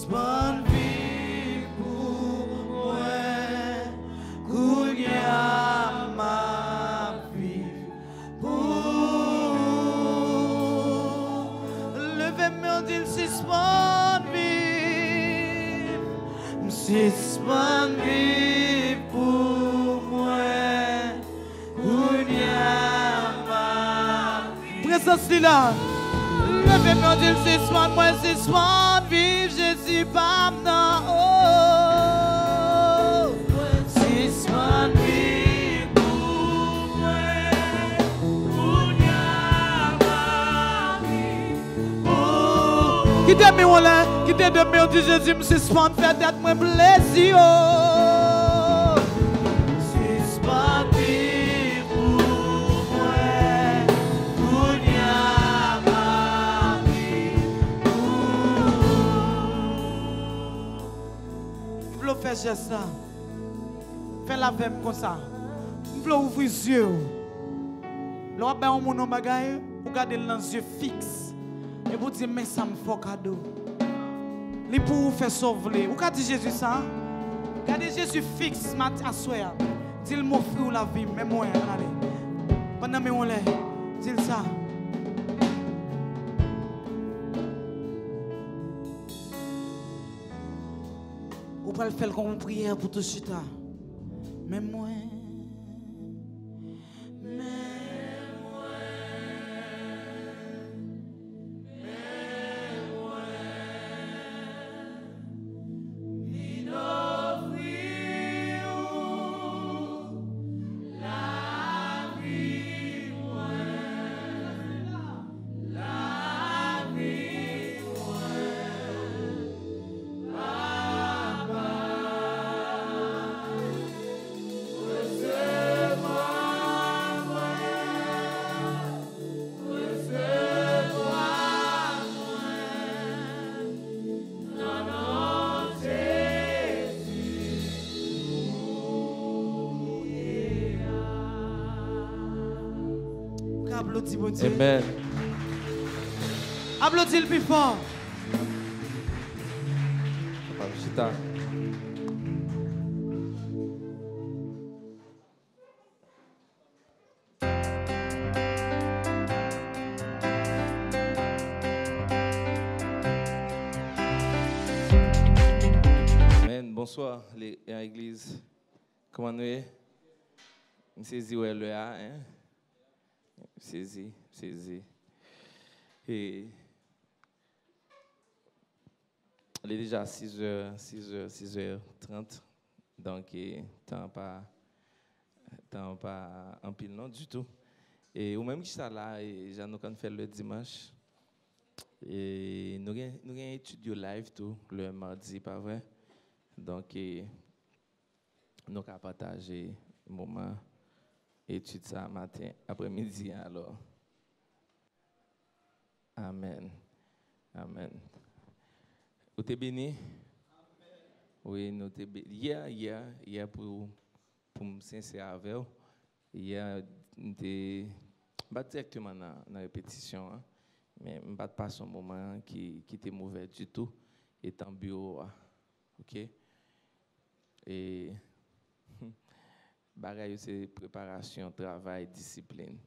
suspend vie pour moi, Kounia ma vie pour levez-moi dit suspend vie, suspend vie pour moi, Kounia ma vie. Présence là. Levez-moi dit suspend moi, suspend vive Jésus pas maintenant. Oh, suspend vive pour moi, qui t'aime ou là, qui t'aime on dit Jésus me suspend fait d'être moi plaisir. Suspend vive pour moi. Fais geste ça. Fais la veille comme ça. Je veux ouvrir les yeux. Là, on a mon bagage, vous gardez les yeux fixes. Et vous dites, mais ça me fait cadeau. Les pour vous faire sauver. Vous avez dit Jésus ça? Gardez Jésus fixe, matin à soir. Dis-le m'offrir la vie, mais moi, allez. Pendant que on l'est, dis-le ça. Ou pas le faire comme une prière pour tout chita. Mais moi. Applaudis, bon Dieu. Amen. Applaudis le plus fort. Chita. Amen. Bonsoir, l'église. Comment nous est? Je saisis où est le A, hein? Saisi. Et il est déjà 6h30. Donc, temps pas en pile non du tout. Et ou même qui ça là, j'en ai fait le dimanche. Et nous avons étudié live tout le mardi, pas vrai? Donc, nous avons partagé le moment. Étude ça matin, après-midi alors. Amen. Amen. Vous êtes béni? Oui, nous sommes bénis. Hier pour me sincère avec vous, hier, pas directement dans la répétition, hein, mais je ne pas passer un moment qui était mauvais du tout, étant bureau. OK? Et bagaille, c'est préparation, travail, discipline.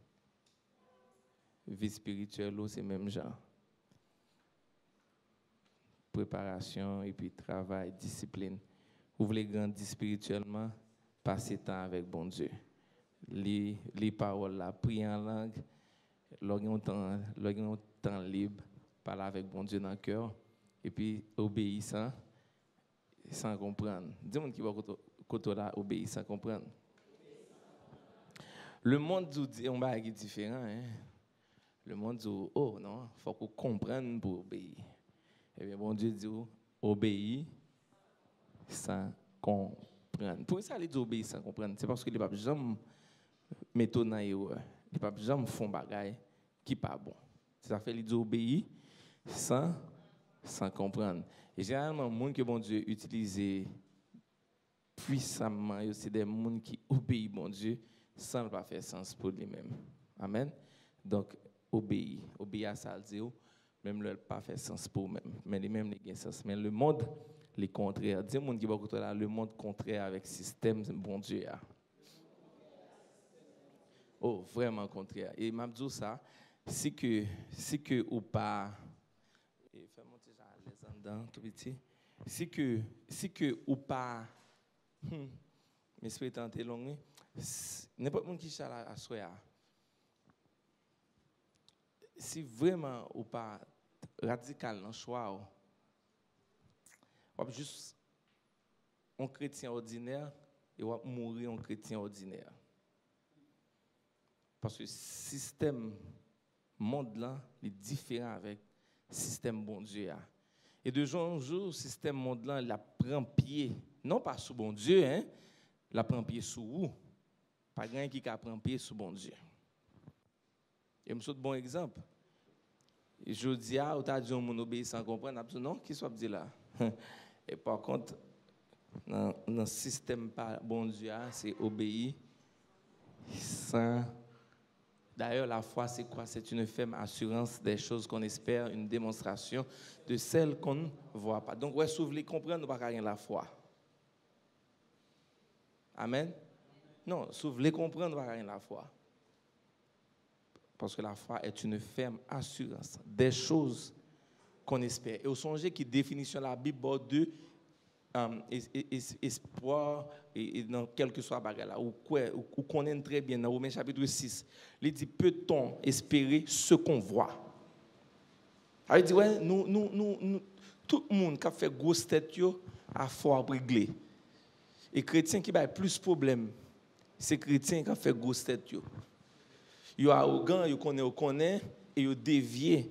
Vie spirituelle, c'est même genre. Préparation et puis travail, discipline. Vous voulez grandir spirituellement, passez temps avec bon Dieu. Les paroles, la prier en langue, lorsqu'on temps libre, parler avec bon Dieu dans le cœur, et puis obéissant sans comprendre. Dis-moi qui va côté là, obéir sans comprendre. Le monde dit on va être différent. Hein? Le monde dit oh non, il faut qu'on comprenne pour obéir. Eh bien, bon Dieu dit obéir sans comprendre. Pour ça, il dit obéir sans comprendre. C'est parce que les papes jamais mettent dans l'erreur. Les papes jamais font bagaille qui pas bon. Ça fait il dit obéir sans comprendre. Et généralement, les gens que bon Dieu utilise puissamment, c'est des gens qui obéissent bon Dieu sans ne pas faire sens pour lui-même. Amen. Donc, obéir à ça, le dire. même le pas fait sens pour même, mais les mêmes les sens. Mais le monde, les contraires. Dis monde qui va côté là, le monde contraire avec système, bon Dieu. Oh, vraiment contraire. Et m'a dit ça, c'est que ou pas, et fais monter ça les en dedans, tout petit. C'est que ou pas, mais c'est tenté long, n'importe monde qui chala à soya. Si vraiment ou pas radical dans le choix, ou juste un chrétien ordinaire et ou mourir un chrétien ordinaire. Parce que le système monde là est différent avec le système bon Dieu. Et de jour en jour, le système monde là, il prend pied, non pas sous bon Dieu, hein, il prend pied sous vous. Pas grand qui prend pied sous bon Dieu. Et je me bon exemple. Et je dis, ou tu as dit on obéit sans comprendre, non, qui soit dit là. Et par contre, dans le système bon Dieu, c'est obéir sans. D'ailleurs, la foi, c'est quoi? C'est une ferme assurance des choses qu'on espère, une démonstration de celles qu'on ne voit pas. Donc, si vous voulez comprendre, nous ne pouvons pas rien la foi. Amen? Non, si vous voulez comprendre, nous ne pouvons pas rien la foi. Parce que la foi est une ferme assurance des choses qu'on espère. Et vous songez qui définition la Bible de espoir et dans quel que soit la bagarre là, ou connaît très bien dans Romains chapitre 6, il dit peut-on espérer ce qu'on voit? Il dit ouais, nous tout le monde qui a fait grosse tête a foi réglée. Et chrétien qui a plus de problèmes, c'est chrétien qui a fait grosse tête il est arrogant, il connaît et il dévié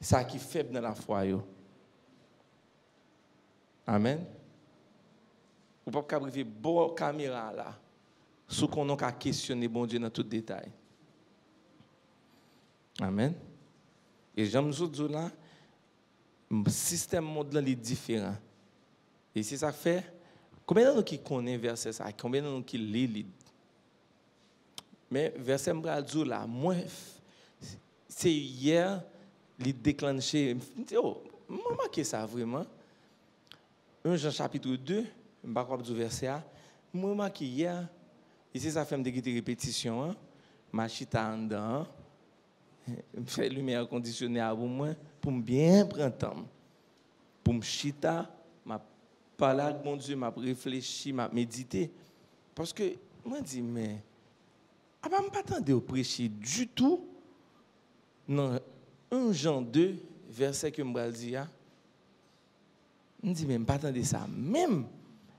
ça qui est faible dans la foi Amen. Ou pas qu'à briser bon caméra là, sous qu'on a questionner bon Dieu dans tout détail. Amen. Et j'aime ce dire là, le système monde là est différent. Et c'est ça fait. Combien de gens qui connaissent verset ça? Combien de gens qui lisent? Mais verset m'bral là, moi c'est hier les déclenché. Oh, moi marqué ça vraiment. 1 Jean chapitre 2. Je ne sais pas du verset A. Moi, remarque hier, ici, ça fait des répétitions. Ma chita en dedans. Je fais lumière conditionnée à moi pour me bien prendre temps. Pour me chita, ma parler avec mon Dieu, m'a réfléchi, m'a médité. Parce que, moi, je dis, mais, je ne pas attendre au prêcher du tout. Non, 1 Jean 2, verset que je me dis, je dis, mais je ne pas attendre ça même.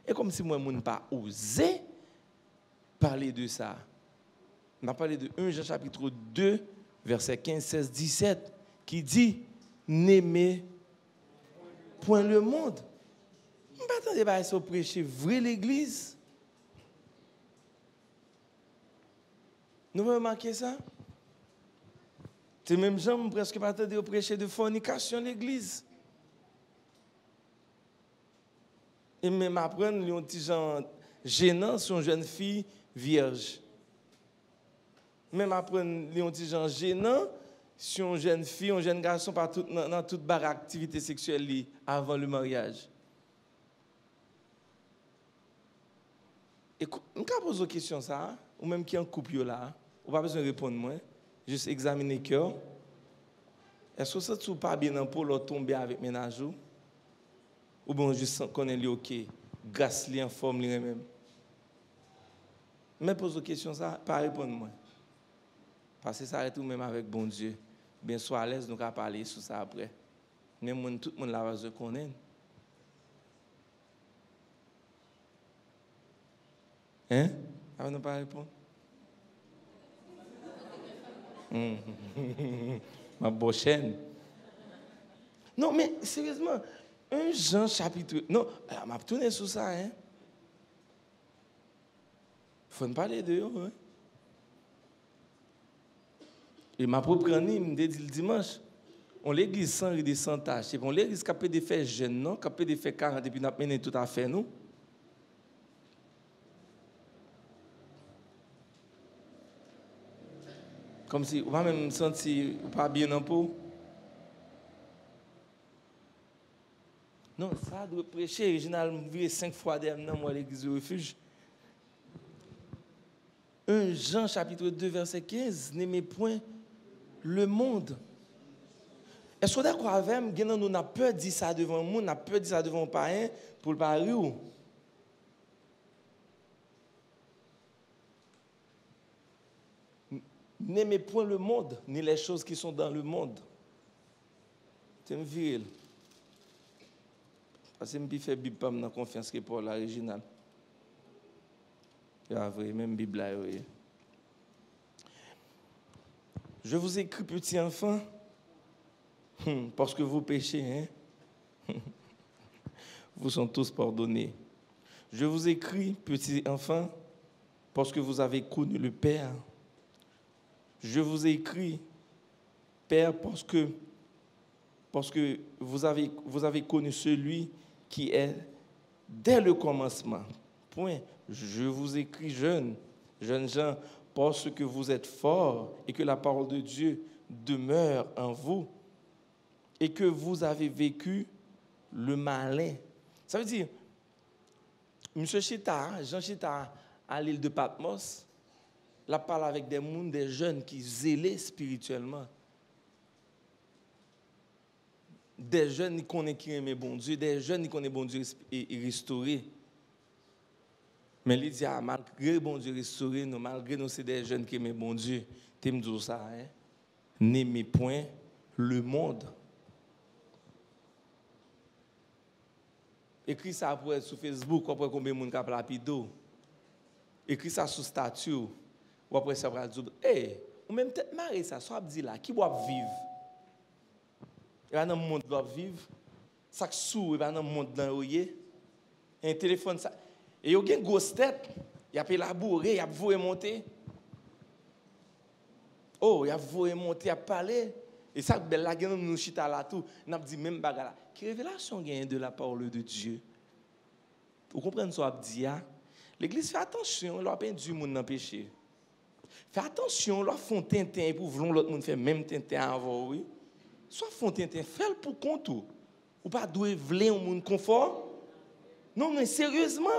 Et comme si moi, je n'ai pas osé parler de ça. On a parlé de 1 Jean chapitre 2, verset 15, 16, 17, qui dit, n'aimez point le monde. Je ne m'attendais pas à ce prêcher vrai l'église. Nous avons remarqué ça? C'est même gens presque pas attendre au prêcher de fornication l'église. Et même apprendre un petit genre gênant sur une jeune fille vierge. Même apprendre un petit genre gênant sur une jeune fille, un jeune garçon dans toute barre activité sexuelle avant le mariage. Et je me pose une question ça, ou même qui est en couple là, ou pas besoin de répondre moi, juste examiner le cœur. Est-ce que ça ne pas bien dans pour tomber avec ménage? Ou bien juste connaître OK, grâce li en forme lui-même. Mais pose une question ça, pas répondre moi. Parce que ça arrête tout même avec bon Dieu. Bien soit à l'aise, nous allons parler sur ça après. Même tout le monde là va connaître. Hein? Avant de pas répondre. Ma bochaine. Non, mais sérieusement, 1 Jean chapitre. Non, elle m'a tourné sur ça, hein. Il faut ne parler de eux, hein. Et ma propre année, me dit le dimanche, on l'église sans rides sans tâche. On l'église qui a peut de faire jeune, non? Qui a peut de faire 40 et puis n'a mené tout à fait, nous. Comme si, on va même sentir pas bien en peau. Non, ça doit prêcher. Réginal m'a vu 5 fois derrière moi à l'église du refuge. 1 Jean chapitre 2 verset 15, n'aimez point le monde. Est-ce que vous êtes d'accord avec moi? Nous avons peur de dire ça devant le monde, nous avons peur de dire ça devant le parrain pour le pari. N'aimez point le monde, ni les choses qui sont dans le monde. C'est un viril. Parce que je fais Bible pas dans confiance que pour l'original. C'est vrai, même Bible là. Je vous écris, petits enfants, parce que vos péchés, vous sont tous pardonnés. Je vous écris, petits enfants, parce que vous avez connu le Père. Je vous écris, Père, parce que vous avez connu celui qui est dès le commencement. Point. Je vous écris, jeunes gens, parce que vous êtes forts et que la parole de Dieu demeure en vous et que vous avez vécu le malin. Ça veut dire, M. Chita, Jean Chita, à l'île de Patmos, il parle avec des jeunes qui zélaient spirituellement. Des jeunes qui connaissent qui aiment bon Dieu, des jeunes qui connaissent bon Dieu et restauré. Mais il dit, malgré bon Dieu restauré, malgré nous, c'est des jeunes qui aiment bon Dieu. Tu me dis ça, hein? N'aimez point le monde. Écris ça après sur Facebook, ou après combien de monde qui a rapido. Écris ça sur statut, ou après ça va dire, hey, ou même peut-être marrer ça, soit dit là, qui doit vivre? Il y a un monde qui doit vivre, ça sous, il y a un monde dans le un téléphone, ça. Et il y a une grosse tête, il a élaboré, il a voué monter. Oh, il a voué monter, il a parlé. Et ça, belle la gueule, nous chita là tout, nous avons dit même bagarre. Quelle révélation gagne de la parole de Dieu? Vous comprenez ce que je dis? L'église fait attention, elle a peine du monde dans le péché. Fais attention, leur font tintin pour vouloir l'autre monde faire même tintin avant, oui. Soit font tintin, fais-le pour compte. Ou pas doit vouloir un monde confort. Non, mais sérieusement.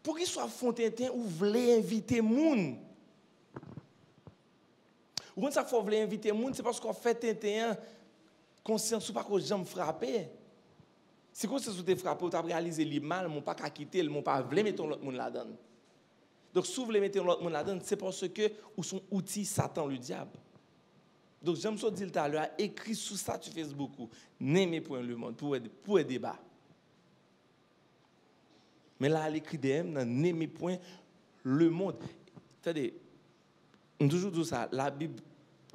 Pour qu'il soit font tintin ou vouloir inviter monde. Ou quand ça faut vouloir inviter monde, c'est parce qu'on fait tintin conscience ou pas que j'aime frapper. Si quand ça te frappé, tu as réalisé le mal, mon pas qu'à quitter, mon pas vouloir mettre l'autre monde là-dedans. Donc, si vous voulez mettre l'autre monde là-dedans, c'est parce que ou son outil Satan, le diable. Donc, j'aime ça dire tout à l'heure, écrit sous ça sur Facebook, n'aimez point le monde, pour un débat. Mais là, l'écrit DM, n'aimez point le monde. Attendez, on toujours dit ça, la Bible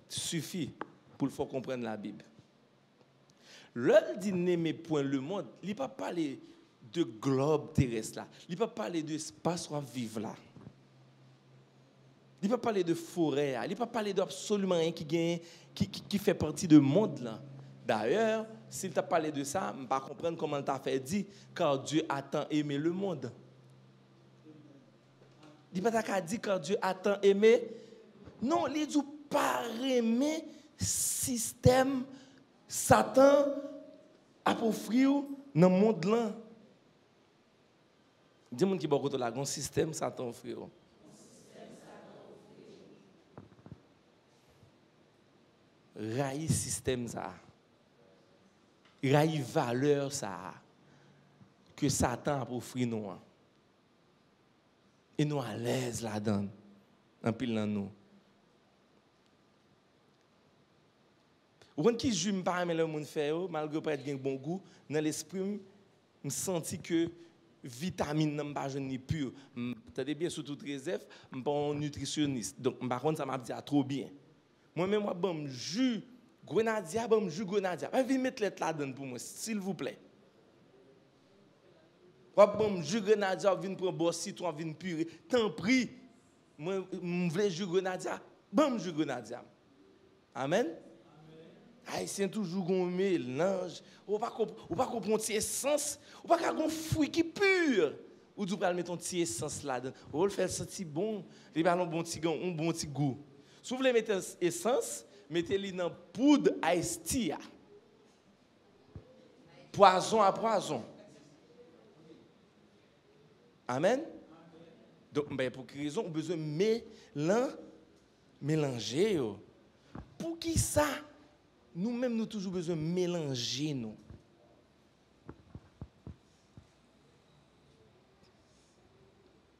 suffit pour le faire comprendre la Bible. L'heure dit n'aimez point le monde, il ne peut pas parler de globe terrestre là, il ne peut pas parler de espace où on vit là. Il ne peut pas parler de forêt, il ne peut pas parler d'absolument rien qui fait partie du monde là. D'ailleurs, s'il t'a parlé de ça, je ne peux pas comprendre comment il t'a fait dire, car Dieu a tant aimé le monde. Il ne peut pas dire car Dieu a tant aimé. Non, il dit pas aimer système Satan a offrir dans le monde là. Dis-moi qui est beaucoup de la système Satan offrir. Raï système ça. Raï valeur ça que Satan a offert nous. Et nous à l'aise là-dedans. En pile dans nous. Ou quand qui jume pas mais le monde fait malgré pas être bon goût dans l'esprit me senti que vitamine n'a pas jeune pure. T'as bien sous toute réserve, me pas nutritionniste. Donc par contre ça m'a dit trop bien. Moi-même, moi, bon, jus grenadier, bon, jus grenadier. Venez mettre lettre là-dedans pour moi, s'il vous plaît. Bon, jus grenadier, venez prendre bon citron, venez purée. Tant pis, moi, je veux jus grenadier, bon, jus grenadier. Amen. C'est toujours un mélange. On va pas comprendre essence, on va pas comprendre fruit qui pur. Ou tu vas mettre ton petit essence là-dedans. On va le faire sentir bon, il va un bon petit goût. Si vous voulez mettre essence, mettez-le dans poudre iced tea. poison à poison. Amen. Donc, ben, pour quelle raison on a besoin de mélanger. Pour qui ça? Nous-mêmes, nous avons toujours besoin de mélanger nous.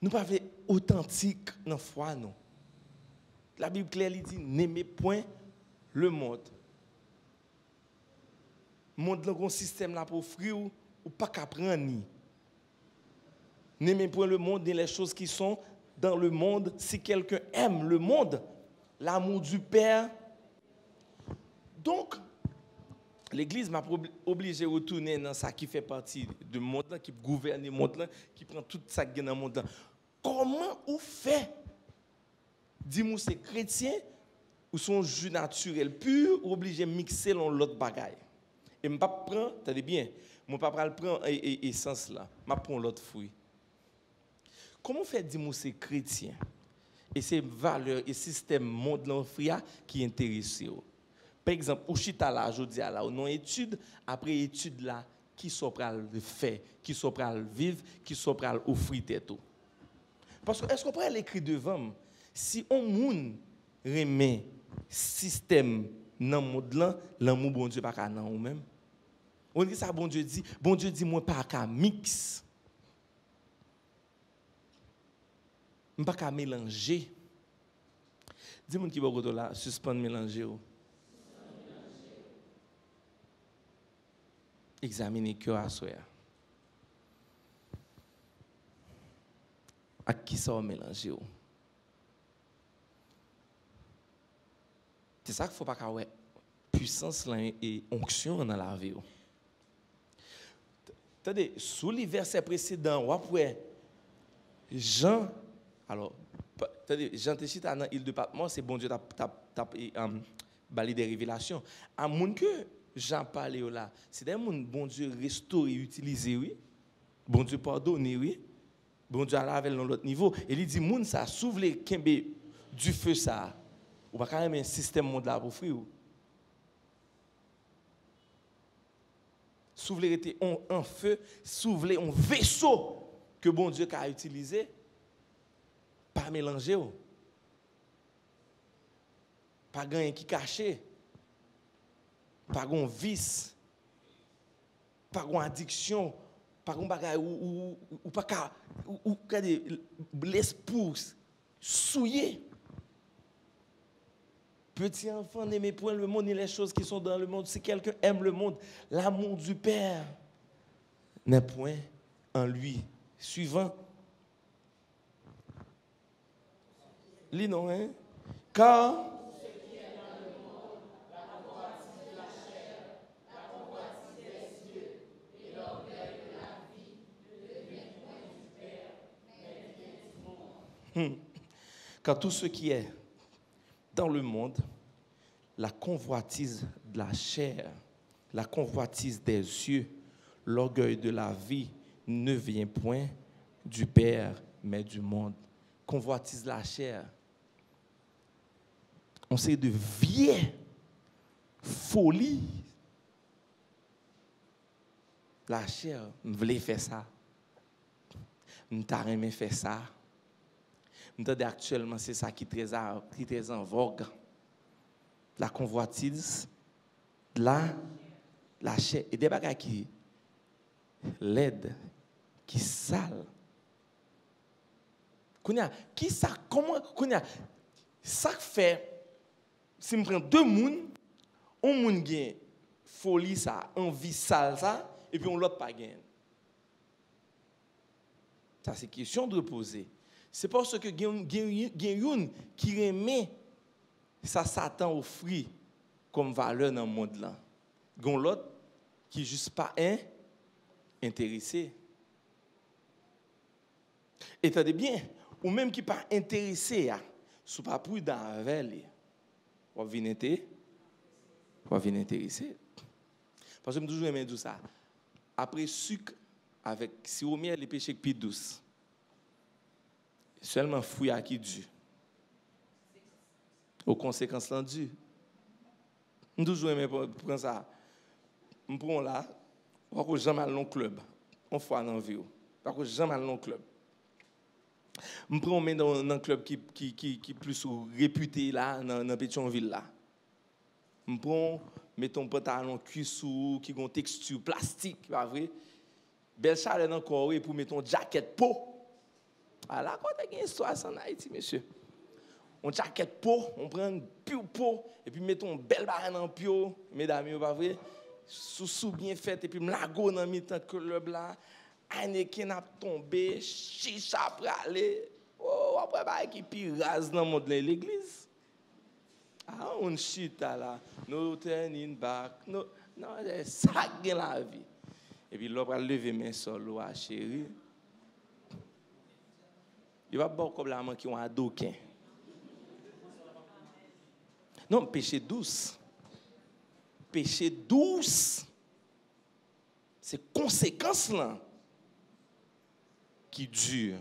Nous ne sommes pas authentiques dans la foi. Nous. La Bible claire dit, n'aimez point le monde. Le monde là, un système là pour offrir ou pas qu'à prendre. N'aimez point le monde ni les choses qui sont dans le monde. Si quelqu'un aime le monde, l'amour du Père. Donc, l'Église m'a obligé de retourner dans ça qui fait partie du monde, qui gouverne le monde, qui prend tout ça qui est dans le monde. Comment vous faites? Dis-moi, c'est chrétien ou son jus naturel pur ou obligé de mixer l'autre bagaille? Et je ne prends pas, attendez bien, je ne prends pas l'essence là, je prends l'autre fruit. Comment fait dis-moi c'est chrétien et ces valeurs et système monde l'enfria qui intéressent? Par exemple, au chita là, je dis là, on étude après étude là, qui sont prêts à le faire, qui sont prêts à le vivre, qui sont prêts à offrir tout. Parce que est-ce qu'on pourrait l'écrire devant? Si on moun remet système dans le monde là, l'amour bon Dieu pas qu'à nan ou même. On dit ça bon Dieu dit moi pas qu'à mix. Pas qu'à mélanger. Dis-moi qui va côté là, suspendre mélanger. Examiner le cœur à soi. À qui ça va mélanger? C'est ça qu'il ne faut pas avoir puissance et onction dans la vie. Attendez, sous les versets précédents, on voit Jean, alors, Jean Téchita dans l'île de Patmos, c'est bon Dieu t'a bali des révélations. À mon que Jean parlait là, c'est des gens bon Dieu restauré, utilisé, oui. Bon Dieu pardonné, oui. Bon Dieu a lavé dans l'autre niveau. Et il dit, moun ça s'ouvre les kembe du feu ça. Ou pas quand même un système monde là pour frire. S'ouvre était en feu, s'ouvre un vaisseau que bon Dieu a utilisé, pas mélanger. Pas gagner qui caché. Pas gon vice. Pas gon addiction. Pas gon bagay ou pas ou l'esprit souillé. Petit enfant, n'aimez point le monde ni les choses qui sont dans le monde. Si quelqu'un aime le monde, l'amour du Père n'est point en lui. Suivant. Lis non, hein? Car car tout ce qui est dans le monde, la convoitise de la chair, la convoitise des yeux, l'orgueil de la vie ne vient point du Père, mais du monde. Convoitise de la chair. On sait de vieilles folie. La chair, je voulais faire ça. Je t'ai faire ça. Actuellement, c'est ça qui est très en vogue. La convoitise, la chair. Et des bagages qui l'aide, qui sale. Qui ça, comment, ça fait, si je prends deux mouns, un moun gagne folie, ça, envie sale, ça, et puis on l'autre pas gagne. Ça, c'est question de poser. C'est parce que gen qui remet ça Satan offre comme valeur dans le monde là. Gon l'autre qui juste pas intéressé. Et t'as bien, ou même qui pas intéressé sous pas prudent avec lui. Ou venir intéressé. Parce que je toujours aimé dire ça. Après sucre avec sirop miel les péchés plus douce. Seulement fouille à qui Dieu. Aux conséquences de Dieu. Je toujours aimé prendre ça. Je prends là, Par contre, jamais dans un club. On fois dans la vie. Par contre, jamais dans un club. Je prends dans un club qui est plus réputé là, dans Pétionville là. Je prends, mettons pantalon cuissou, qui a une texture plastique, pas vrai? Belle chaleur dans le corps pour mettre une jaquette peau. Ah là, quand il y a une histoire en Haïti, monsieur. On jaquette peau, on prend une pure peau, et puis mettons une belle barre dans le pio, mesdames, pas vrai? Sous bien fait, et puis me lago dans le temps que le blanc, ane qui n'a tombé, chicha pralé, oh, après, bah, qui pirase dans le monde de l'église. Ah, on chita là, no turning back, no, non, c'est ça qui est la vie. Et puis, l'homme va lever mes sols, chérie. Il va boire comme la main qui ont un doquin. Non, péché douce. Péché douce. C'est conséquences là qui durent.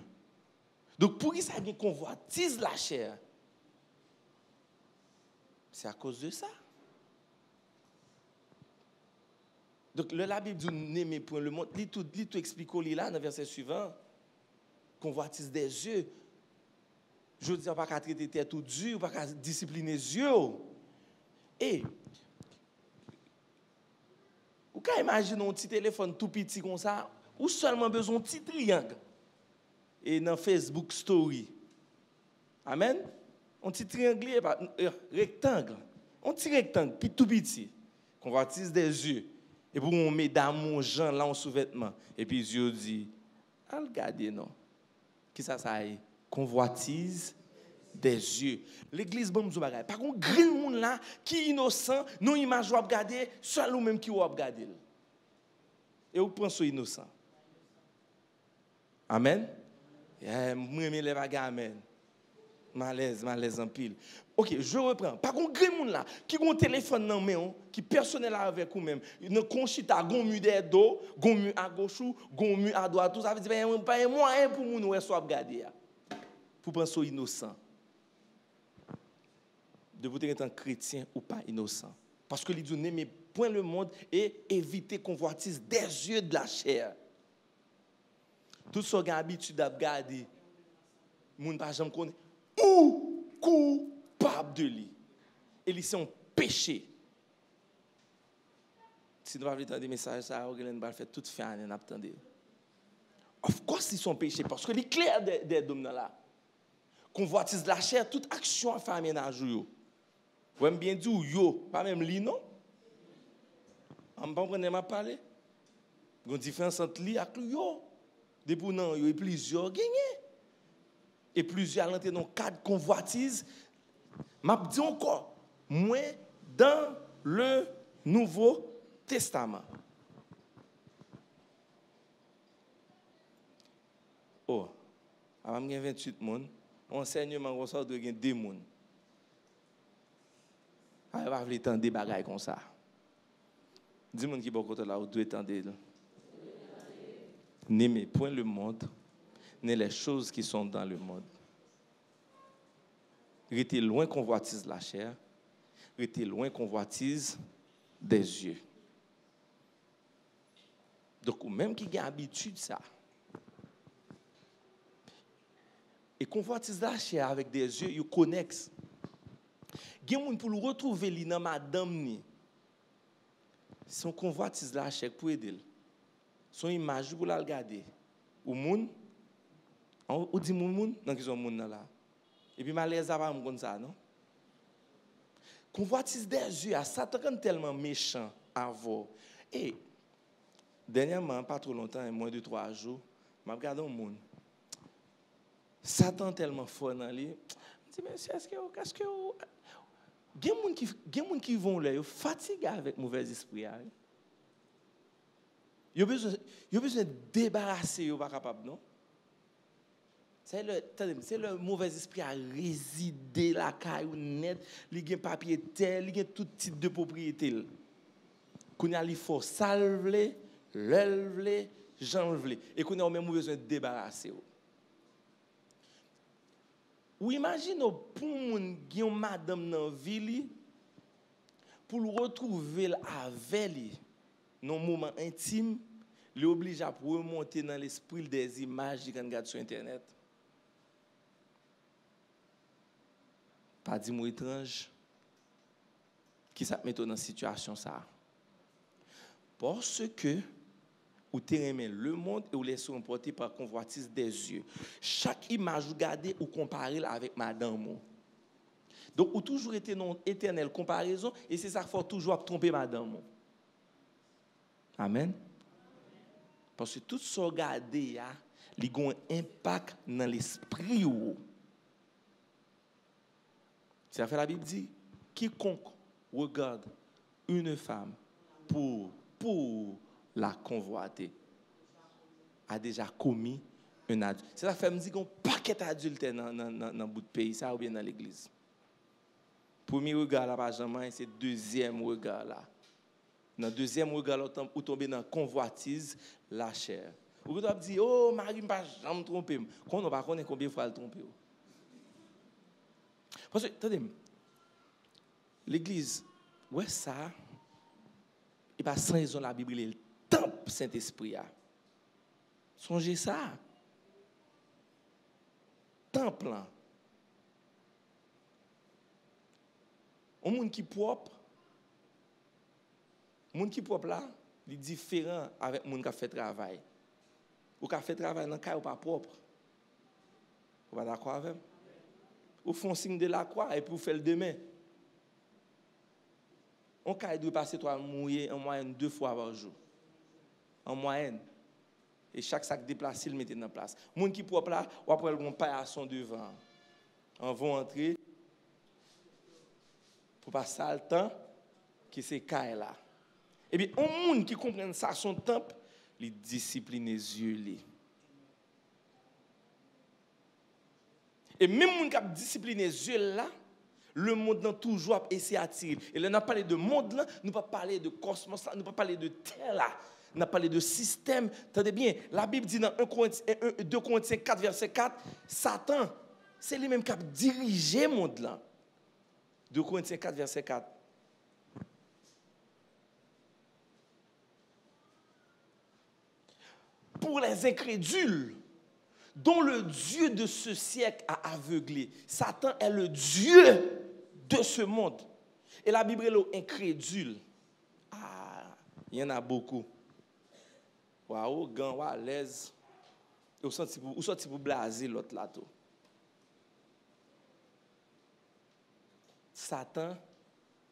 Donc, pour ça, il convoitise la chair. C'est à cause de ça. Donc, la Bible dit n'aimez point le monde. Lis tout explique là dans le verset suivant. Convoitise des yeux. Je ne dis pas qu'à traiter tête tout dur, pas qu'à discipliner les yeux. Et, vous pouvez imaginer un petit téléphone tout petit comme ça, ou seulement besoin d'un petit triangle. Et dans Facebook Story. Amen? Un petit triangle, rectangle. Un petit rectangle, puis tout petit. Convoitise des yeux. Et pour on met dans mon Jean là en sous-vêtement. Et puis Dieu dit, regardez non. Qui ça est? Convoitise des yeux. L'église bon nous bagay. Par contre, grand monde là qui innocent, non image ou regarder, seul ou même qui ou regarder. Et vous pensez innocent. Amen. Moi les bagay amen. Malaise en pile. OK, je reprends. Par contre, grand monde là qui ont un téléphone dans main, qui personnel avec vous même, une conchita gon mu des dos, gon mu à gauche ou gon mu à droite, tout ça veut dire pas un moyen pour nous ouais soit regarder. Pour penser innocent. De vous être un chrétien ou pas innocent. Parce que les dieux n'aiment point le monde et éviter convoitise des yeux de la chair. Tout ce qui a habitude à regarder, moun pas jamais connaît ou coupable de lui. Et c'est un péché. Si nous ne pas des messages, ça va faire toute fin en attendant. Of course, ils sont péchés parce que les clairs des hommes là. Convoitise la chair, toute action à faire ménage yo. Vous aimez bien dire yo, pas même li non. On pas prendre ma parler. Il y a une différence entre li et yo. Depuis non, il y a plusieurs gagné. Et plusieurs rentrent dans cadre convoitise. M'a dit encore, moi dans le Nouveau Testament. Oh, avant 28 personnes, enseignement ressort de 2 personnes. Il va falloir tendre des bagailles comme ça. Dis-moi qui est bon côté là, où doit tendre. N'aimez point le monde, ni les choses qui sont dans le monde. Restez loin convoitise la chair, restez loin convoitise des yeux. Donc, même qui a habitude ça, et convoitise la chair avec des yeux, ils connectent. Il y a des gens pour le retrouver dans madame ni. Si on convoitise la chair pour aider, son image pour la regarder. Ou moun, ou dit moun, donc ils ont moun là. Et puis malaise à pas comme ça, non? Convoitise des yeux, à Satan tellement méchant à vous. Et dernièrement, pas trop longtemps, moins de 3 jours, je regarde un monde. Satan tellement fort dans lui. Je dis, monsieur, est-ce que il y a des gens qui vont là, ils sont fatigués avec mauvais esprit. Ils ont besoin de débarrasser, ils ne sont pas capables, non? C'est le mauvais esprit à résider la caille net, il y a papier tel, il y a tout type de propriété. Qu'on a il faut salver, lever, j'enlever. Et qu'on a même besoin de débarrasser. Ou imaginez pour moun qui ont madame dans ville pour le retrouver avec lui. dans moment intime, il oblige à remonter dans l'esprit des images qu'il regarde sur internet. Pas dit moi étrange. Qui ça met dans situation ça? Parce que ou t'aimez le monde et ou laissez emporter par convoitise des yeux. Chaque image vous regardez ou comparez avec madame. Donc ou toujours été dans éternelle comparaison et c'est ça qu'il faut toujours tromper madame. Amen. Parce que tout ce regarder a li gon impact dans l'esprit ou. Ça fait la Bible dit quiconque regarde une femme pour la convoiter a déjà commis un adultère. C'est ça fait me dit qu'on paquet d'adultère dans bout de pays ça ou bien dans l'église. Premier regard là pas jamais c'est deuxième regard là. Dans deuxième regard là ou tomber dans convoitise la chair. Ou tu dit oh Marie pas jamais tromper. Qu'on on pas connaît combien fois elle tromper. Parce que attendez l'église ouais ça et pas sans raison la Bible est le temple Saint-Esprit a. Songez ça. Temple là. Un monde qui propre là, il est différent avec monde qui fait travail. Ou qui fait travail dans cas ou pas propre. Vous pas d'accord avec moi? Ou font signe de la croix et puis vous faites le demain. On doit passer toi mouiller en moyenne 2 fois par jour. En moyenne. Et chaque sac déplacé, il mettait dans place. Les gens qui propre là, ou après le paillasson devant. On va entrer pour passer le temps qui c'est caille là. Et bien, un monde qui comprend ça son temple, il discipline les yeux. Et même monde qui discipline les yeux là, le monde n'a toujours essayé d'attirer. Et là, on a parlé de monde là, nous pas parler de cosmos là, nous pas parler de terre là. On a parlé de système. Attendez bien, la Bible dit dans 2 Corinthiens 4, verset 4, Satan, c'est lui-même qui a dirigé le monde là. 2 Corinthiens 4, verset 4. Pour les incrédules, dont le Dieu de ce siècle a aveuglé. Satan est le Dieu de ce monde. Et la Bible est incrédule. Ah, il y en a beaucoup. Waouh, gan, waouh, l'aise. Ou sorti pour blaser l'autre là tout. Satan,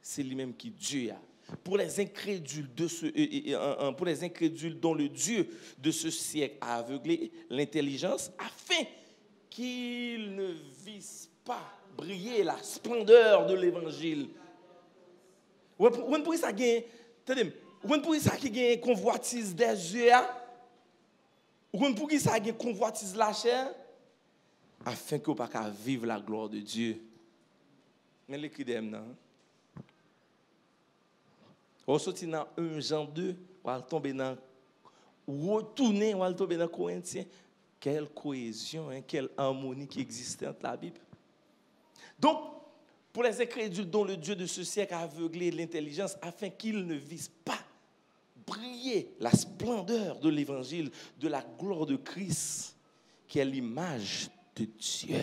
c'est lui-même qui Dieu a. Pour les incrédules pour les incrédules dont le Dieu de ce siècle a aveuglé l'intelligence afin qu'ils ne vissent pas briller la splendeur de l'évangile. Ou pour ça gagne, attendez, ou pour ça qui gagne convoitise des yeux, ou pour ça gagne convoitise la chair afin que pas qu'à vivre la gloire de Dieu. Mais l'écrit d'aime non. On sortit dans 1 Jean 2, on va tomber dans retourner, on va tomber dans Corinthiens. Quelle cohésion, hein, quelle harmonie qui existe entre la Bible. Donc, pour les incrédules dont le Dieu de ce siècle a aveuglé l'intelligence afin qu'ils ne visent pas briller la splendeur de l'évangile, de la gloire de Christ, qui est l'image de Dieu.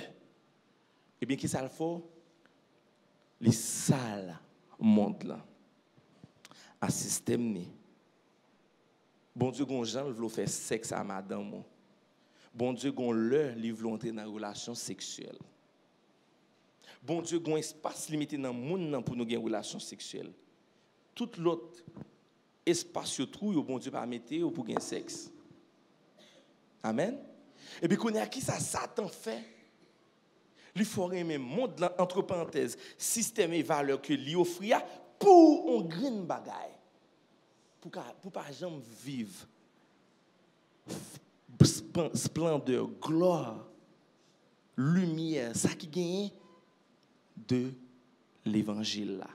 Eh bien, qui ça le faut? Les sales mondes là. À système ni. Bon Dieu gon Jean veut faire sexe à madame. Bon Dieu gon leur li veut entrer dans relation sexuelle. Bon Dieu gon espace limité dans monde pour nous gagner relation sexuelle. Tout l'autre espace yo trou yo bon Dieu pas mettre pour gagner sexe. Amen. Et puis qu'on a qui ça Satan fait? Il faut aimer monde là entre parenthèses, système et valeurs que lui offrir pour un green bagaille. Pour pas jamais vivre splendeur, gloire, lumière, ça qui gagne de l'évangile là.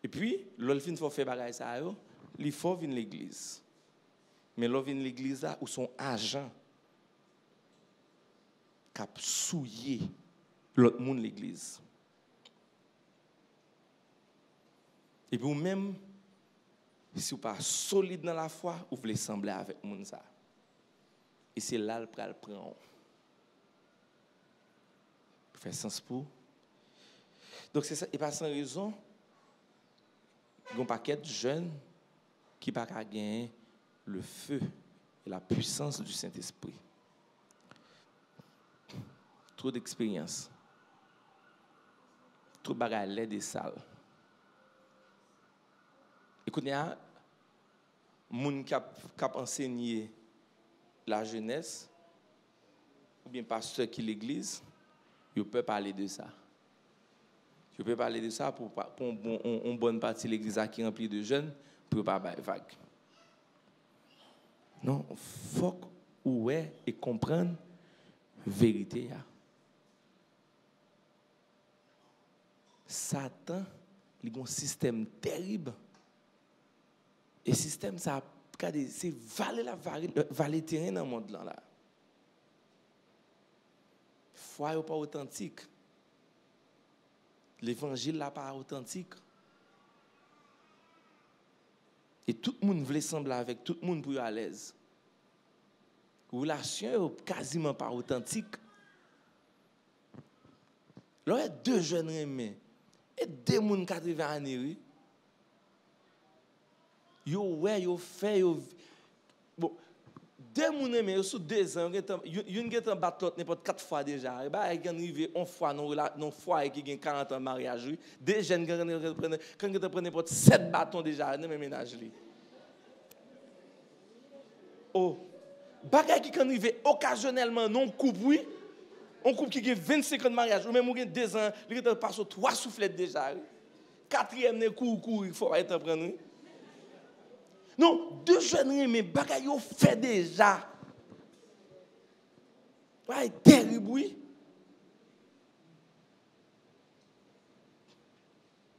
Et puis, l'olfin faut faire bagaille ça yo, il faut venir l'église. Mais l'olfin l'église là où son agent cap souiller l'autre monde l'église. Et puis, même, Si vous pas solide dans la foi, vous voulez sembler avec moun ça. Et c'est là le pral prend. Fait sens pour. Donc c'est ça, et pas sans raison, il y a un paquet de jeunes qui pas gagner le feu et la puissance du Saint-Esprit. Trop d'expérience. Trop de bagages laides et sales. Écoutez, il y a des gens qui ont enseigné la jeunesse, ou bien pasteur qui l'église, ils peuvent parler de ça. Ils peuvent parler de ça pour une bonne partie de l'église qui est remplie de jeunes, pour ne pas avoir vague. Non, il faut qu'on et comprendre la vérité. Satan, il a un système terrible. Et le système, ça, c'est valer terrain dans le monde là. Foi n'est pas authentique. L'évangile n'est pas authentique. Et tout le monde voulait sembler avec tout le monde pour être à l'aise. La relation n'est quasiment pas authentique. Là, il y a deux jeunes aimés et deux personnes 80 années. Yo fait. Bon, deux personnes aimées, sous 2 ans, une qui a battu l'autre n'importe 4 fois déjà. Et bien, il arrive une fois dans foi qui a 40 ans de mariage. Des jeunes qui ont n'importe 7 bâtons déjà dans le ménage. Oh, bagay qui arrive occasionnellement non couple, oui. On couple qui a 25 ans de mariage, ou même 2 ans, il passe 3 soufflettes déjà. 4e cours, il faut être prendre. Non, 2 jeunes, mais bagay yo fait déjà. Ouais, terrible, oui.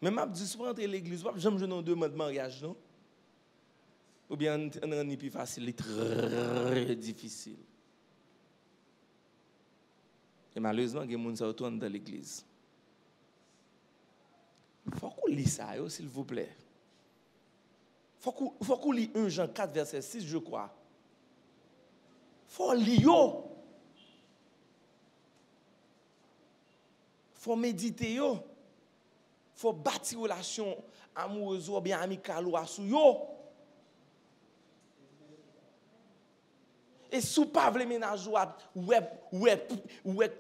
Mais je dis, si vous rentrez à l'église, j'aime jouer dans 2 mois de mariage, non? Ou bien on rend plus facile, très difficile. Et malheureusement, il y a des gens qui retournent dans l'église. Il faut qu'on lise ça, s'il vous plaît. Il faut qu'on lise 1 Jean 4, verset 6, je crois. Il faut lire. Il faut méditer. Il faut bâtir une relation amoureuse ou bien amicale ou assouyo. Et si vous ne pouvez pas ménager,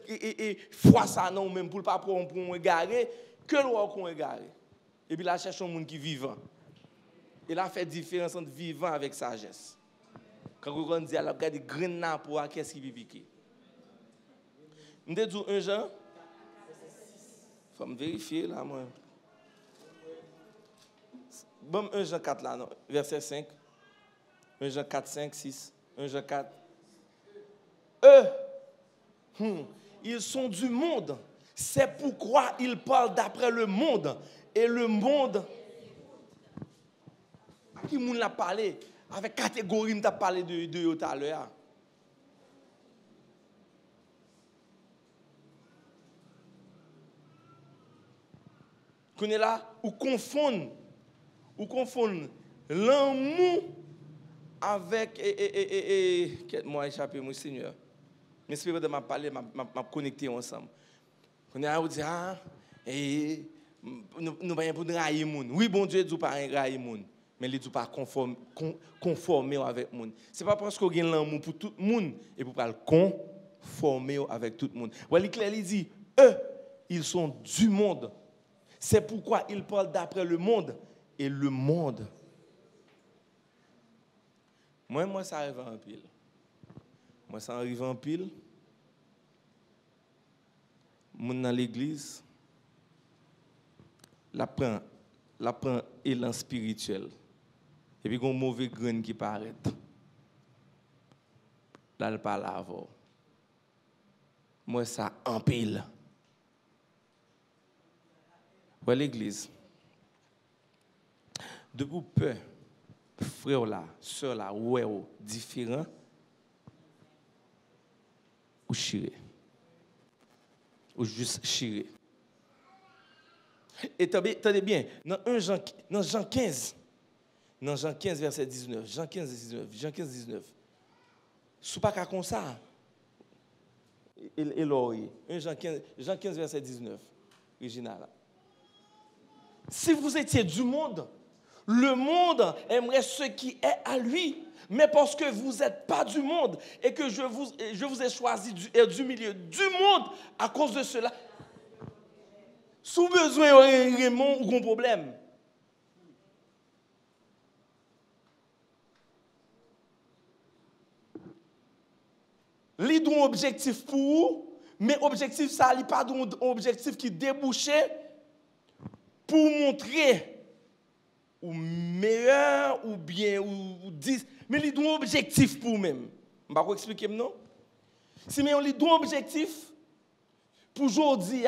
et foi ça non même pour ne pas pour égarer, que l'on qu'on égarer. Et puis là, cherche un monde qui est vivant. Et là, fait différence entre vivant avec sagesse. Quand on dit, alors, regardez, grain pour qu'est-ce qui vit piquer. Je dis 1 Jean. Il faut me vérifier là, moi. Bon, 1 Jean 4 là, non, verset 5. 1 Jean 4, 5, 6. 1 Jean 4. Eux, ils sont du monde. C'est pourquoi ils parlent d'après le monde. Et le monde, qui moun l'a parlé, avec catégorie, m'a parlé de tout à l'heure. Qu'on est là, ou confondent l'amour avec moi échappé mon Seigneur. Mais si vous m'a parlé, m'a connecté ensemble. On est là, on dit nous pas pour railler moun. Oui, bon Dieu dit pas railler moun, mais il dit pas conformer avec moun. C'est pas parce qu'on gagne l'amour pour tout le monde et pour pas conformer avec tout le monde. Voilà, clair, il dit eux, ils sont du monde. C'est pourquoi ils parlent d'après le monde et le monde. Moi, ça arrive en pile. Moi, ça arrive en pile. Moi, dans l'église, la prend élan spirituel. Et puis, il y a un mauvais grain qui paraît. Là, elle parle avant. Moi, ça en pile. Ouais, l'église. De vous peur, frère là, soeur là, ouais, différent, ou chiré. Ou juste chiré. Et attendez bien, dans Jean 15, Dans Jean 15, verset 19. Jean 15, 19. Jean 15, 19. Sous pas qu'à comme ça. Et l'oreille. Jean 15, verset 19. Original. Si vous étiez du monde, le monde aimerait ce qui est à lui. Mais parce que vous n'êtes pas du monde et que je vous ai choisi du milieu du monde, à cause de cela, sous besoin de Raymond ou un problème. Li d'un objectif pour vous, mais objectif ça n'est pas d'un objectif qui débouchait pour montrer ou meilleur ou bien ou 10, mais li d'un objectif pour vous-même. Je ne vais pas expliquer non. Si mais on li d'un objectif pour aujourd'hui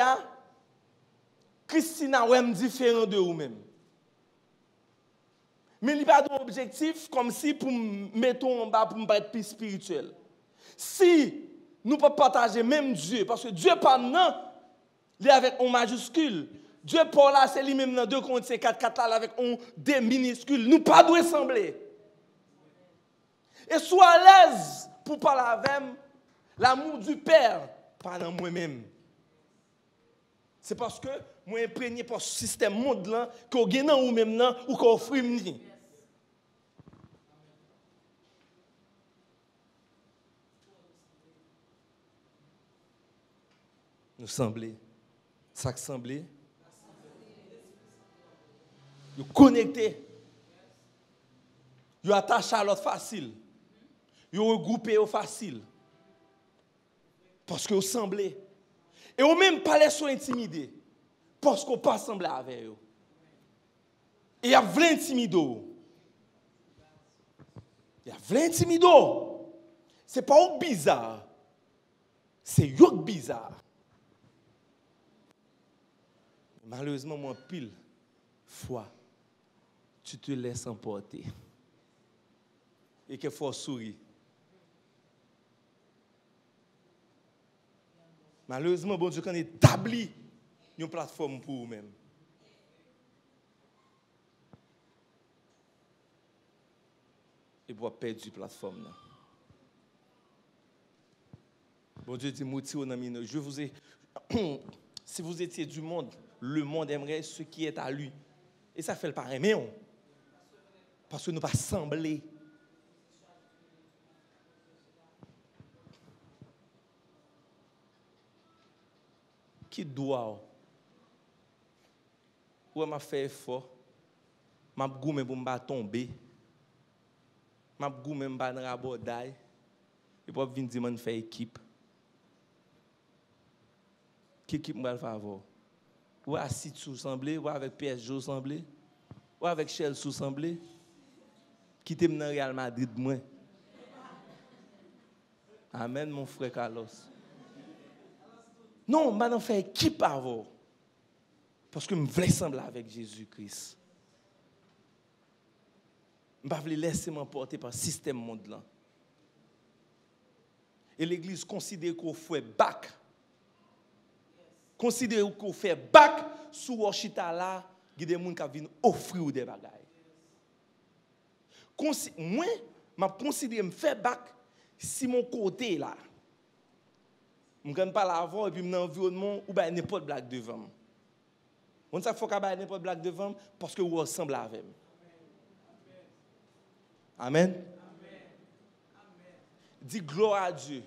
Christina ou est différent de vous-même. Mais il n'y a pas d'objectif comme si pour mettre en bas pour me être plus spirituel. Si nous pouvons partager même Dieu, parce que Dieu pas non, il est avec un majuscule. Dieu pas là, c'est lui-même dans 2 Corinthiens 4 là avec un D minuscule. Nous pas doit sembler. Et sois à l'aise pour parler avec l'amour du Père, pas dans moi-même. C'est parce que moi imprégné par ce système monde là qu'on gagne ou même là ou qu'on offre ni. Nous sembler. Ça sembler. Nous connecter. Nous attacher à l'autre facile. Nous regrouper au facile. Parce que vous semblez. Et vous même pas les intimider. Parce qu'on pas sembler avec eux. Et il y a plein intimido. Il y a plein intimido. C'est pas bizarre. C'est yok bizarre. Malheureusement, moi, pile fois, tu te laisses emporter. Et qu'il faut sourire. Malheureusement, bon Dieu, quand on établit une plateforme pour vous-même. Et pour perdre la plateforme. Là. Bon Dieu dit, je vous ai, si vous étiez du monde, le monde aimerait ce qui est à lui. Et ça fait le pareil, mais on. Parce que nous ne pas sembler. Qui doit ou m'a fait effort, m'a goumé pour me tomber, m'a goumé me dans la bordaille, et pour venir dire man fait équipe. Qui équipe me favor? Ou assis sous semblé, ou avec PSG semblé, ou avec Chelsea semblé, qui t'aime dans Real Madrid moi. Amen mon frère Carlos. Non, je ne fais équipe avant. Parce que je veux sembler avec Jésus-Christ. Je ne veux pas laisser m'emporter par le système monde. Et l'Église considère qu'on fait bac. Considère qu'on fait bac sous Washita là, il y a des gens qui viennent offrir des bagages. Moi, je considère me faire bac si mon côté là. Je ne peux pas l'avoir et puis dans l'environnement ou bien n'importe blague devant. On ne sait pas qu'il y a n'importe blague devant parce que vous ressemblez avec moi. Amen. Dis gloire à Dieu.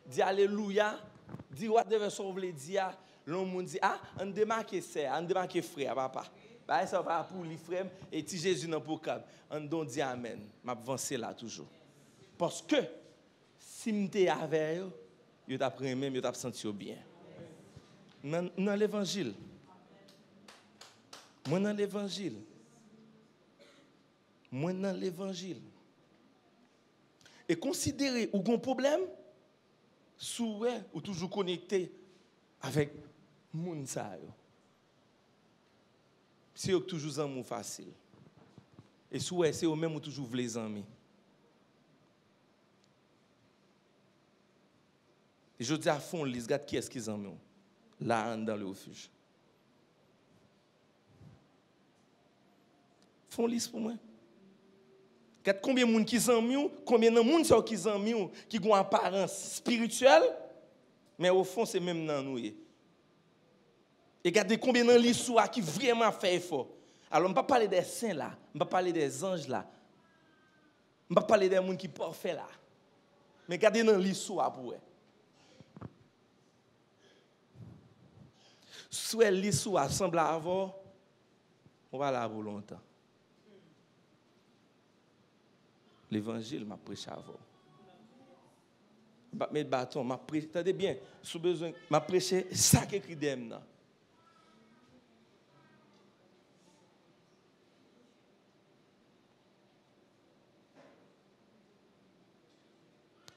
Dis alléluia. Dis whatever ça vous voulez dire. L'homme dit on démarque ça, on démarque frère papa. Bah ça va pour les frères et si Jésus n'a pas cap. On don dit amen. M'avancer là toujours. Parce que si m'étais avec eux, yo t'a pris même, yo t'a senti bien. Dans l'évangile. Moi dans l'évangile. Moi dans l'évangile. Et considérer ou un problème souhait ou toujours connecté avec moun sa yo. C'est eux toujours un mot facile. Et souhait c'est eux même ou toujours les amis. Et je dis à fond, les gars, qui est-ce qu'ils en ont? Là, dans le refuge. Font liste pour moi. Combien de monde qui sont amis, combien de monde qui sont amis, qui ont une apparence spirituelle, mais au fond, c'est même dans nous. Et regardez combien de l'histoire qui vraiment fait effort. Alors, je ne vais pas parler des saints là, je ne vais pas parler des anges là, je ne vais pas parler des gens qui sont parfaits là. Mais regardez dans l'histoire pour eux. Si l'histoire semble avoir, on va là pour longtemps. L'évangile m'a prêché avant. Mes bâtons, m'a prêché. Attendez bien, sous besoin, m'a prêché ça qui écrit d'Emna.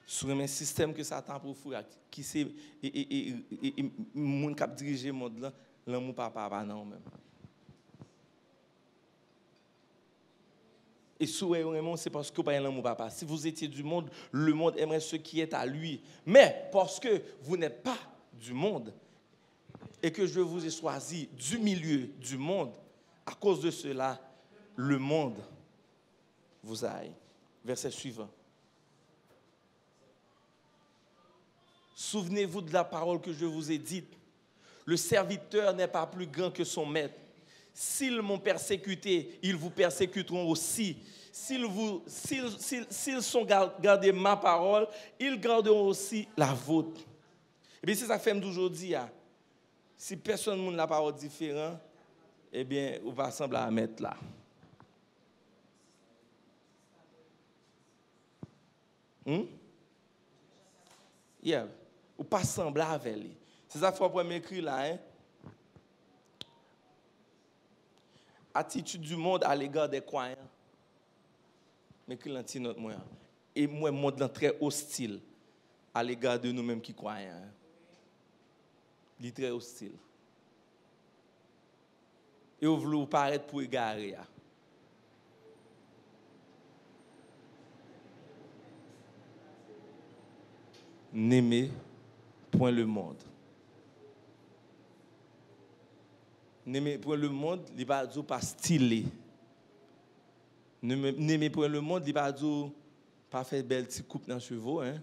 Sur un système que Satan pour faire, qui c'est monde qui a dirigé le monde là, l'amour papa non même. Et souvent, c'est parce que vous n'avez pas l'amour papa. Si vous étiez du monde, le monde aimerait ce qui est à lui. Mais parce que vous n'êtes pas du monde et que je vous ai choisi du milieu du monde, à cause de cela, le monde vous haït. Verset suivant. Souvenez-vous de la parole que je vous ai dite. Le serviteur n'est pas plus grand que son maître. S'ils m'ont persécuté, ils vous persécuteront aussi. S'ils sont gardés ma parole, ils garderont aussi la vôtre. Et bien, c'est ça que fait aujourd'hui. Si personne n'a la parole différente, eh bien, on va sembler à mettre là. Yeah. Ou pas sembler avec lui. C'est ça qu'il faut premier écrit là. Hein? Attitude du monde à l'égard des croyants. Mais qu'il en notre moyen. Et moi, monde très hostile à l'égard de nous-mêmes qui croyons. Hein? Il est très hostile. Et vous voulez paraître pour égarer. Hein? N'aimez point le monde. N'aimez point le monde, il va dire pas stylé. N'aimez point le monde, il va dire pas faire belle petite coupe dans les cheveux, hein.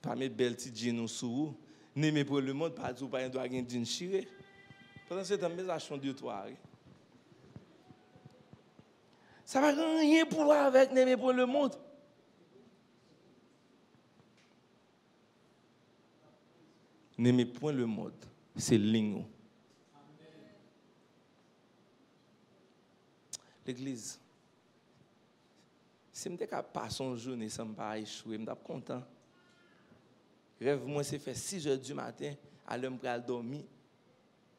Pas mettre belle petite jeans sous. N'aimez point le monde, pas dire pas doit gagner d'une chirée. Pendant ce temps, mes actions de toi. Ça va rien pour voir avec n'aimez point le monde. N'aimez point le monde. C'est ligne. L'église, si je ne pas son journée sans me pas échouer, je suis content. Rêve moi c'est fait 6 heures du matin, à l'heure pour aller dormir,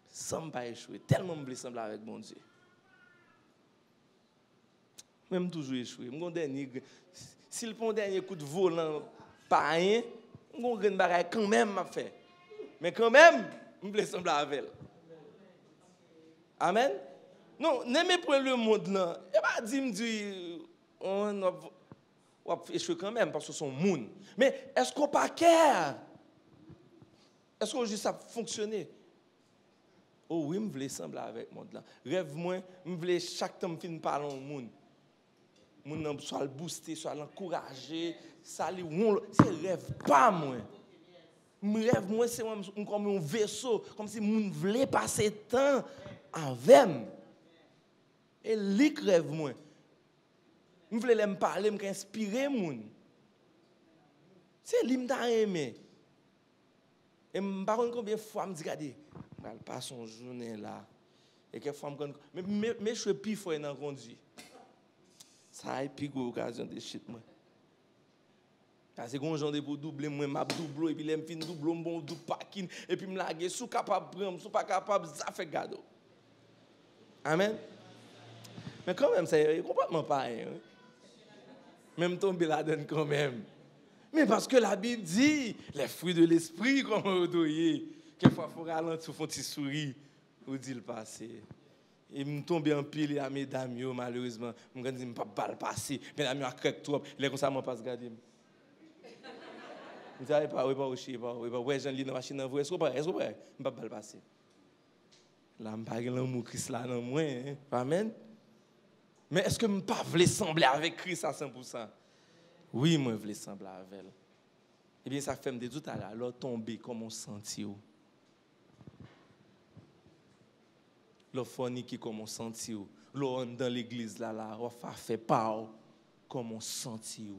sans me pas échouer. Tellement je sembler avec mon Dieu. Même toujours échouer. S'il prend un dernier coup de volant, pas rien, je vais faire quand même m'a fait. Mais quand même, je me sembler avec elle. Amen. Non, n'aimez pas le monde là. Et pas dire on va échouer quand même parce que c'est un monde. Mais est-ce qu'on pas care? Est-ce qu'on juste ça fonctionner? Oh oui, je veux sembler avec le monde là. Rêve moi, je veux chaque temps fin parler au monde. Moun soit le booster, soit l'encourager, ça lui c'est rêve pas moi. Mon rêve moi c'est comme un vaisseau, comme si moun voulait passer temps avec moi. Et lui rêve moi. Je voulais me parler, me inspirer moun. C'est lui m'a aimé. Et par contre combien de fois me dit regardez, elle passe son journée là. Et quelques fois mais je suis plus fort dans conduire. Ça a été une occasion de shit moi. Parce que quand j'en ai pour doubler moi m'a double et puis les me fin double bon double parking et puis me laguer sous capable prendre sous pas capable ça fait gado. Amen. Mais quand même c'est complètement pareil. Hein? Même tomber là-dedans quand même. Mais parce que la Bible dit les fruits de l'esprit comme on doit quelquefois faut ralentir faut petit sourire ou dit le passé. Et me tomber en pile à mesdames yo malheureusement me dit me pas le passer mesdames yo a craque trop les comme ça m'en passe garder. Vous savez pas oui pas aussi pas oui pas ouais Jean lit dans machine en est-ce que me pas le passer. Là me pas l'amour Christ là dans moi hein. Amen. Mais est-ce que je ne veux pas sembler avec Christ à 100%? Oui, moi, je veux sembler avec elle. Eh bien, ça fait me dire tout à l'heure, alors tomber comme on sentit. Le forniquer comme on sentit. L'on dans l'église là, on fait pas comme on sentit.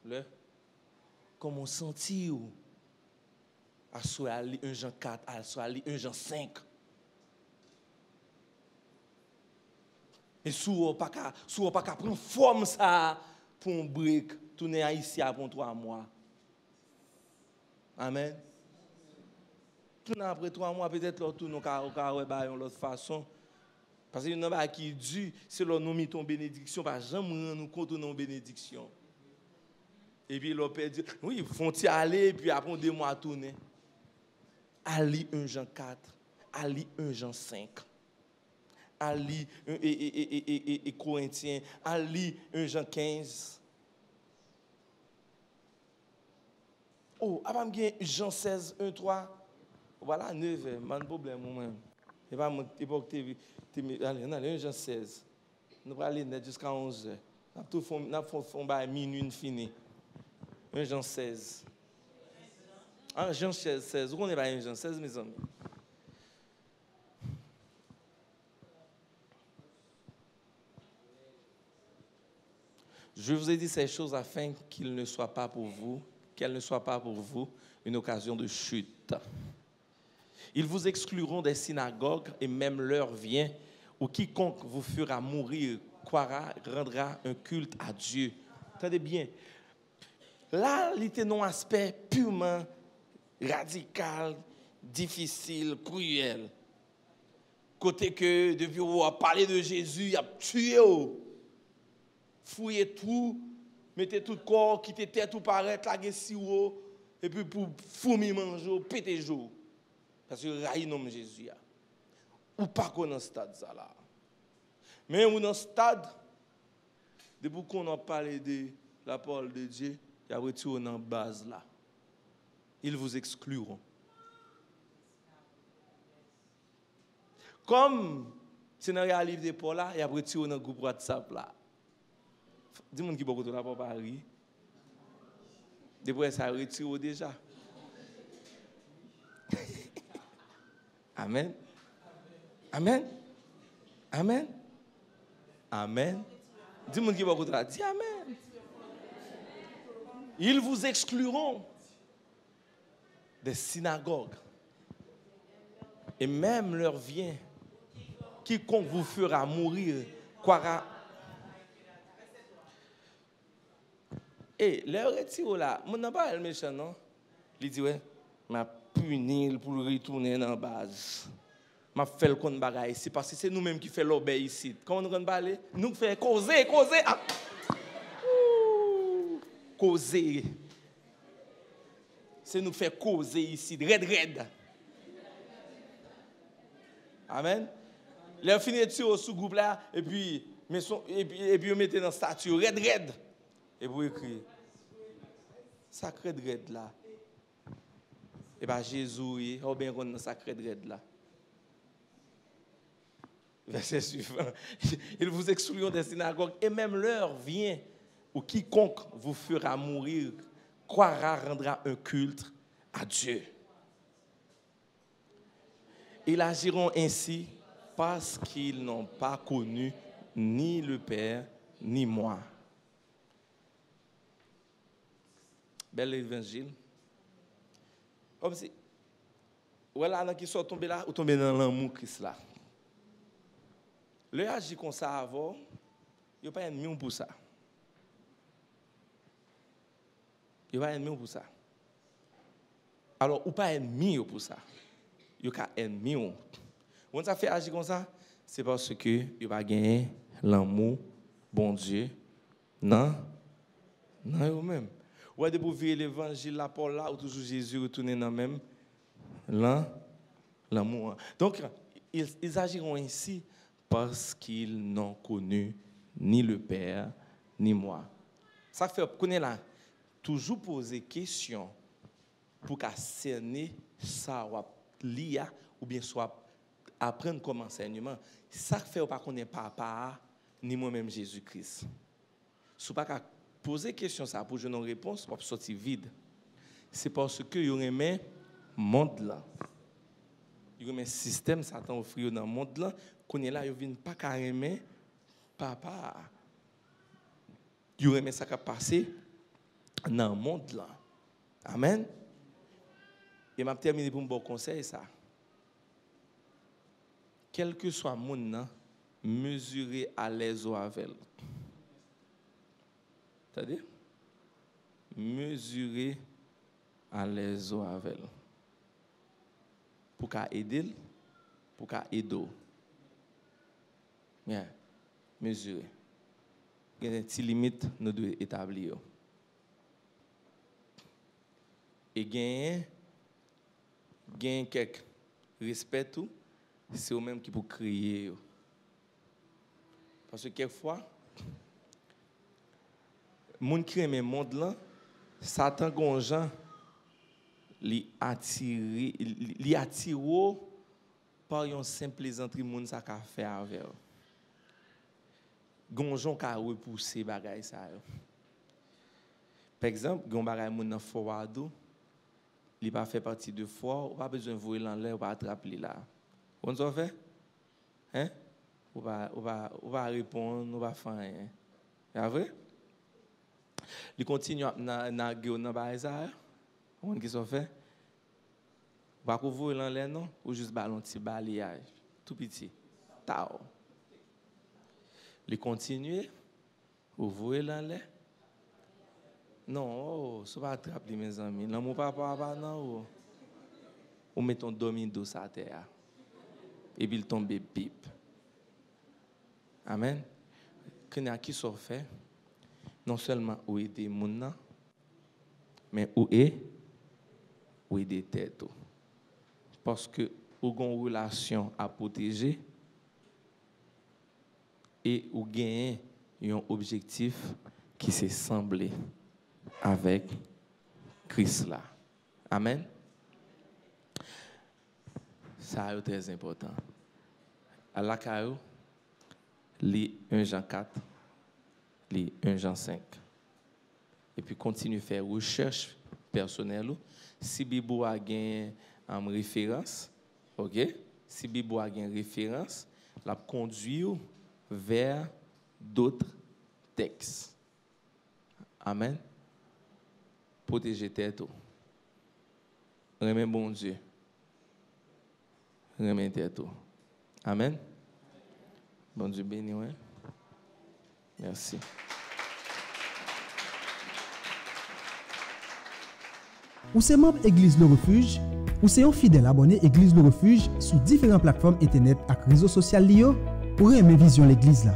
Le comme on sentit. À soit aller 1 Jean 4, à soit aller 1 Jean 5. Et sous pas qu'à prendre forme ça pour un brique, tourner ici après 3 mois. Amen. Tourner après 3 mois, peut-être l'autre tourne au l'autre façon. Parce que nous qui est dû, c'est là nous mettons bénédiction, pas jamais nous comptons nos bénédiction. Et puis l'autre dit, oui, font-ils aller, puis après 2 mois tourner. Ali 1 Jean 4, Ali 1 Jean 5. Ali et Corinthiens, Ali 1 Jean 15. Oh, avant de Jean 16, 1, 3. Voilà, 9, pas de problème. Et pas mon époque TV. Allez, 1 Jean 16. Nous allons aller net jusqu'à 11h. Nous avons minuit fini. 1 Jean 16. Ah, Jean 16. Vous connaissez pas 1 Jean 16, mes amis? Je vous ai dit ces choses afin qu'elles ne soient pas pour vous une occasion de chute. Ils vous excluront des synagogues et même l'heure vient où quiconque vous fera mourir croira, rendra un culte à Dieu. Attendez bien. Là, il était un aspect purement radical, difficile, cruel. Côté que depuis on a parlé de Jésus, il a tué. Fouillez tout, mettez tout le corps, quittez tête tout paraître, laguez si haut, et puis pour fourmi manger, péter jour. Parce que raï nom Jésus. Ou pas qu'on dans ce stade ça là. Mais ou dans ce stade, depuis qu'on a parlé de la parole de Dieu, il y a retourné dans la base là. Ils vous excluront. Comme scénario à livre de Paul là, il y a retourné dans le groupe WhatsApp là. Dis-moi qui beaucoup de la Paris. Depuis ça retire déjà. Amen. Amen. Amen. Amen. Dis-moi qui beaucoup de la dis amen. Ils vous excluront des synagogues. Et même l'heure vient, quiconque vous fera mourir croira. Et le retiro là, mon n'a pas le méchant non. Il dit ouais, m'a puni pour retourner dans la base. M'a fait le compte bagaille ici parce que c'est nous mêmes qui fait l'obéi ici. Comment nous parler? Nous fait causer. Ah. Causer. C'est nous faire causer ici, red. Amen. Les finit sur ce groupe là et puis on mettait dans statue red. Et vous écrivez, sacré dread là. Et bien Jésus, on bien dans sacré dread là. Verset suivant. Ils vous excluront des synagogues et même l'heure vient où quiconque vous fera mourir croira rendra un culte à Dieu. Ils agiront ainsi parce qu'ils n'ont pas connu ni le Père ni moi. Bel évangile. Comme si, voilà, qui sont tombés là, ou tombés dans l'amour Christ là. Le agir comme ça avant, il n'y a pas ennemi pour ça. Il n'y a pas ennemi pour ça. Alors, ou pas ennemi pour ça. Il y a ennemi. Quand ça fait agir comme ça, c'est parce que il n'y a pas gagné l'amour, bon Dieu. Non, eux-mêmes. Ou est-ce que vous voyez l'évangile, la parole là, ou toujours Jésus retourné dans même l'amour. Donc, ils agiront ainsi parce qu'ils n'ont connu ni le Père, ni moi. Ça fait qu'on est là, toujours poser question pour qu'à cerner ça ou l'IA ou bien soit apprendre comme enseignement. Ça fait pas qu'on est papa ni moi-même Jésus-Christ. Si pas qu'à poser question ça pour jouer une réponse, on va sortir vide. C'est parce que il remet monde là. Il remet système Satan offre dans le monde là qu'on est là, il vient pas carrément papa. Il remet ça qui a passé dans le monde là. Amen. Et m'a terminé pour un bon conseil ça. Quel que soit le monde, mesurez à l'aise avec. C'est-à-dire, mesurez à l'aise avec. Pour qu'à aider, pour qu'à aider. Bien, mesurez. Il y a des petites limites nous devons établir. Et gagner quelques respect tout, c'est eux même qui pour crier. Parce que quelquefois, moun qui aime le monde là, Satan gonjan li attire par une simple plaisanterie moun ça ka fait avec. Gonjon ka repousser bagay ça. Par exemple, gon bagay moun nan forward, il pas fait partie de fois, ou pas besoin de voler en l'air, ou pas attraper là. On s'en fait? Hein? On va répondre, on va faire rien. C'est vrai? Il continue à nager dans Baïsa. On qui s'en fait? On va voler en l'air, non? Ou juste ballon petit balayage. Tout petit. Tao. Il continue. Ou voler en l'air. Non, ce n'est pas attraper mes amis. Non, mon papa, non. Ou mettons domino sur la terre. Et puis il tombe pipe. Amen. Quand il y a qui s'en fait, non seulement où aider les gens, mais où aider tête. Parce que vous avez une relation à protéger et vous gagnez un objectif qui s'est semblé avec Christ là. Amen. Ça est très important. À la caillou, lis 1 Jean 4, lis 1 Jean 5. Et puis continue à faire recherche personnelle. Si Bible a une référence, ok? Si Bible a une référence, la conduit vers d'autres textes. Amen. Protéger tête. Remet bon Dieu. Remet tête. Amen. Bon Dieu béni, ouais. Merci. Ou c'est membre Église Le Refuge, ou c'est un fidèle abonné Église Le Refuge sur différentes plateformes internet et réseaux sociaux liés, pour aimer vision l'église là.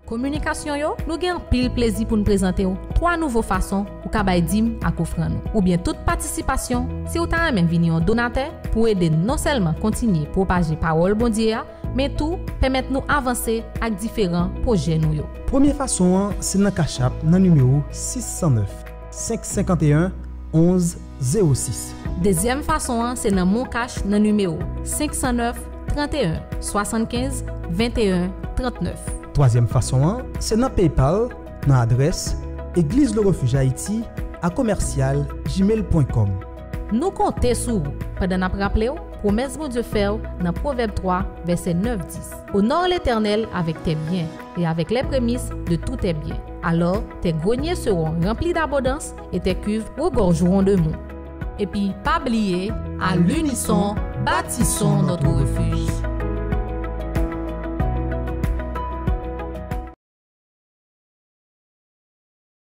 Communication yo, nous gagnons pile plaisir pour nous présenter 3 nouvelles façons pour kabay dim à offrande ou bien toute participation si vous avez même venir un donateur pour aider non seulement continuer propager parole bon Dieu mais tout permettre nous avancer avec différents projets nous yo. Première façon c'est dans Cash App dans numéro 609 551 11 06. Deuxième façon c'est dans mon cash dans numéro 509 31 75 21 39. Troisième façon, c'est dans PayPal, dans l'adresse Église Le Refuge Haïti à commercial@gmail.com. Nous comptons sur vous pendant nous rappeler promesse de Dieu fait dans Proverbe 3, verset 9-10. Honore l'Éternel avec tes biens et avec les prémices de tous tes biens. Alors tes greniers seront remplis d'abondance et tes cuves regorgeront de mots. Et puis, pas oublier, à l'unisson, bâtissons notre refuge.